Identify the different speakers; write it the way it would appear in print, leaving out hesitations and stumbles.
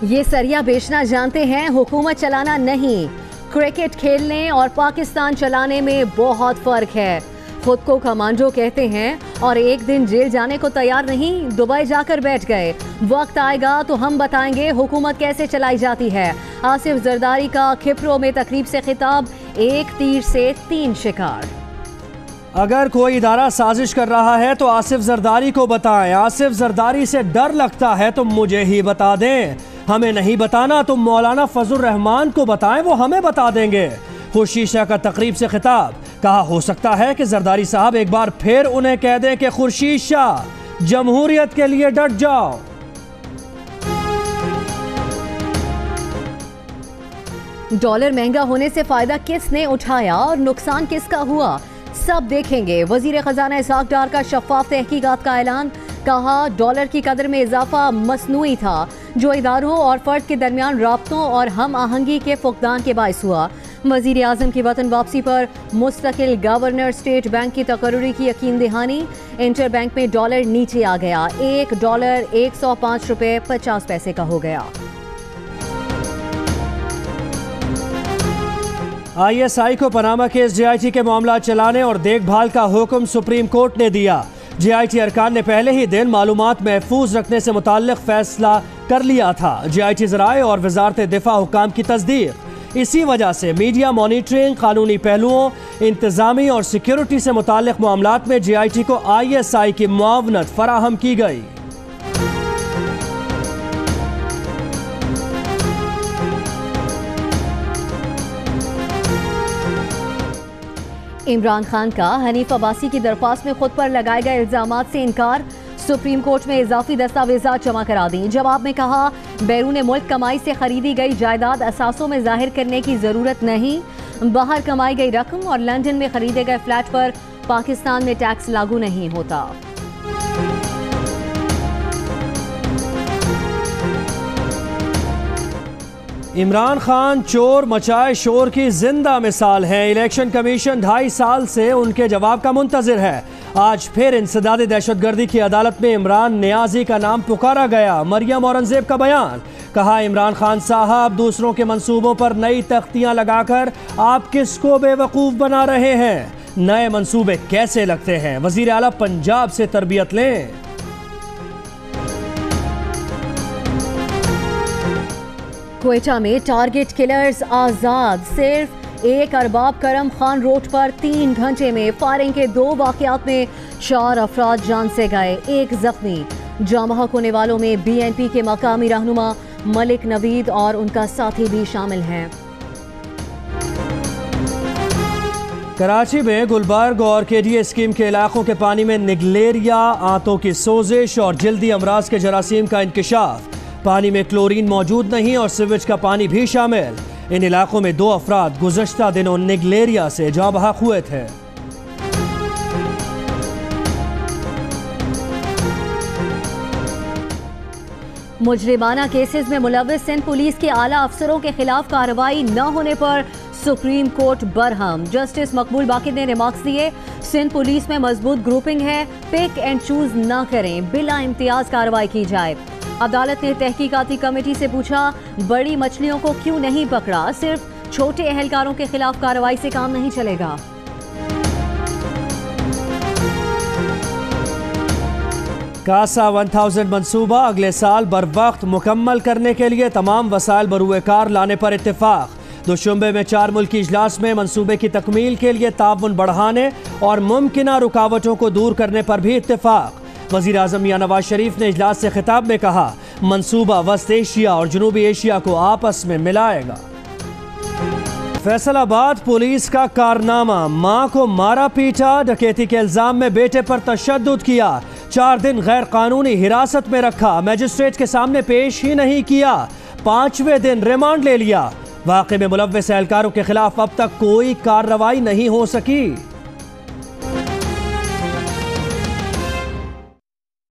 Speaker 1: ये सरिया बेचना जानते हैं, हुकूमत चलाना नहीं। क्रिकेट खेलने और पाकिस्तान चलाने में बहुत फर्क है। खुद को कमांडो कहते हैं और एक दिन जेल जाने को तैयार नहीं, दुबई जाकर बैठ गए। वक्त आएगा तो हम बताएंगे हुकूमत कैसे चलाई जाती है। आसिफ जरदारी का खिप्रो में तकरीब से खिताब, एक तीर से 3 शिकार।
Speaker 2: अगर कोई इदारा साजिश कर रहा है तो आसिफ जरदारी को बताएं। आसिफ जरदारी से डर लगता है तो मुझे ही बता दें। हमें नहीं बताना तो मौलाना फजल रहमान को बताएं, वो हमें बता देंगे। खुर्शीद शाह का तकरीब से खिताब, कहा हो सकता है कि जरदारी साहब एक बार फिर उन्हें कह दें कि खुर्शीद शाह जमहूरियत के लिए डट जाओ।
Speaker 1: डॉलर महंगा होने से फायदा किसने उठाया और नुकसान किसका हुआ, सब देखेंगे। वजीर खजाना इसहाक डार का शफाफ तहकीकात का ऐलान, कहा डॉलर की कदर में इजाफा मसनूई था जो इदारों और फर्द के दरमियान राब्तों और हम आहंगी के फुकदान के बायस हुआ। वजीर आजम की वतन वापसी पर मुस्तकिल गवर्नर स्टेट बैंक की तकर्रुरी की यकीन दहानी। इंटर बैंक में डॉलर नीचे आ गया, $1 105.50 का हो गया।
Speaker 2: ISI को पनामा केस JIT के मामला चलाने और देखभाल का हुक्म सुप्रीम कोर्ट ने दिया। JIT अरकान ने पहले ही दिन मालूमात महफूज रखने से मुताल्लिक फैसला कर लिया था। JIT ज़राए और वजारत दिफा हुकाम की तस्दीक। इसी वजह से मीडिया मॉनिटरिंग, कानूनी पहलुओं, इंतजामी और सिक्योरिटी से मुताल्लिक मामलात में JIT को ISI की मुआवनत फराहम की गई।
Speaker 1: इमरान खान का हनीफ अब्बासी की दरख्वास्त में खुद पर लगाए गए इल्जामात से इनकार। सुप्रीम कोर्ट में इजाफी दस्तावेजात जमा करा दी। जवाब में कहा बैरून मुल्क कमाई से खरीदी गई जायदाद असासों में जाहिर करने की जरूरत नहीं। बाहर कमाई गई रकम और लंदन में खरीदे गए फ्लैट पर पाकिस्तान में टैक्स लागू नहीं होता।
Speaker 2: इमरान खान चोर मचाए शोर की जिंदा मिसाल है। इलेक्शन कमीशन 2.5 साल से उनके जवाब का मुंतजिर है। आज फिर इंसदाद दहशतगर्दी की अदालत में इमरान नियाजी का नाम पुकारा गया। मरियम औरंगजेब का बयान, कहा इमरान खान साहब दूसरों के मंसूबों पर नई तख्तियां लगाकर आप किसको बेवकूफ बना रहे हैं। नए मंसूबे कैसे लगते हैं, वजीर आला पंजाब से तरबियत लें।
Speaker 1: क्वेटा में टारगेट किलर्स आजाद। सिर्फ 1 अरबाब करम खान रोड पर 3 घंटे में फायरिंग के 2 वाकयात में 4 अफराद जान से गए, 1 जख्मी। जाम होने वालों में BNP के मकामी रहनुमा मलिक नवीद और उनका साथी भी शामिल हैं।
Speaker 2: कराची में गुलबर्ग और KDA स्कीम के इलाकों के पानी में निगलेरिया, आंतों की सोजिश और जल्दी अमराज के जरासीम का इंकशाफ। पानी में क्लोरीन मौजूद नहीं और सीवेज का पानी भी शामिल। इन इलाकों में 2 अफराद गुज़श्ता दिनों निगलेरिया से जाँ बहक हुए थे।
Speaker 1: मुजरिमाना केसेस में मुलव्विस सिंध पुलिस के आला अफसरों के खिलाफ कार्रवाई न होने पर सुप्रीम कोर्ट बरहम। जस्टिस मकबूल बाकिर ने रिमार्क्स दिए, सिंध पुलिस में मजबूत ग्रुपिंग है, पिक एंड चूज न करें, बिला इम्तियाज कार्रवाई की जाए। अदालत ने तहकीकाती कमेटी से पूछा, बड़ी मछलियों को क्यों नहीं पकड़ा, सिर्फ छोटे एहलकारों के खिलाफ कार्रवाई से काम नहीं चलेगा।
Speaker 2: कासा 1000 मंसूबा अगले साल बर वक्त मुकम्मल करने के लिए तमाम वसाइल बरूए कार लाने पर इत्तेफाक। दुशंबे में 4 मुल्की इजलास में मंसूबे की तकमील के लिए ताउन बढ़ाने और मुमकिना रुकावटों को दूर करने पर भी इत्तेफाक। वज़ीर आज़म मियां नवाज शरीफ ने इजलास से खिताब में कहा, मंसूबा वस्त एशिया और जनूबी एशिया को आपस में मिलाएगा। फैसलाबाद पुलिस का कारनामा, मां को मारा पीटा, डकैती के इल्जाम में बेटे पर तशद्दुद किया, 4 दिन गैर कानूनी हिरासत में रखा, मजिस्ट्रेट के सामने पेश ही नहीं किया, 5वें दिन रिमांड ले लिया। वाक़े में मुलव्विस एहलकारों के खिलाफ अब तक कोई कार्रवाई नहीं हो सकी।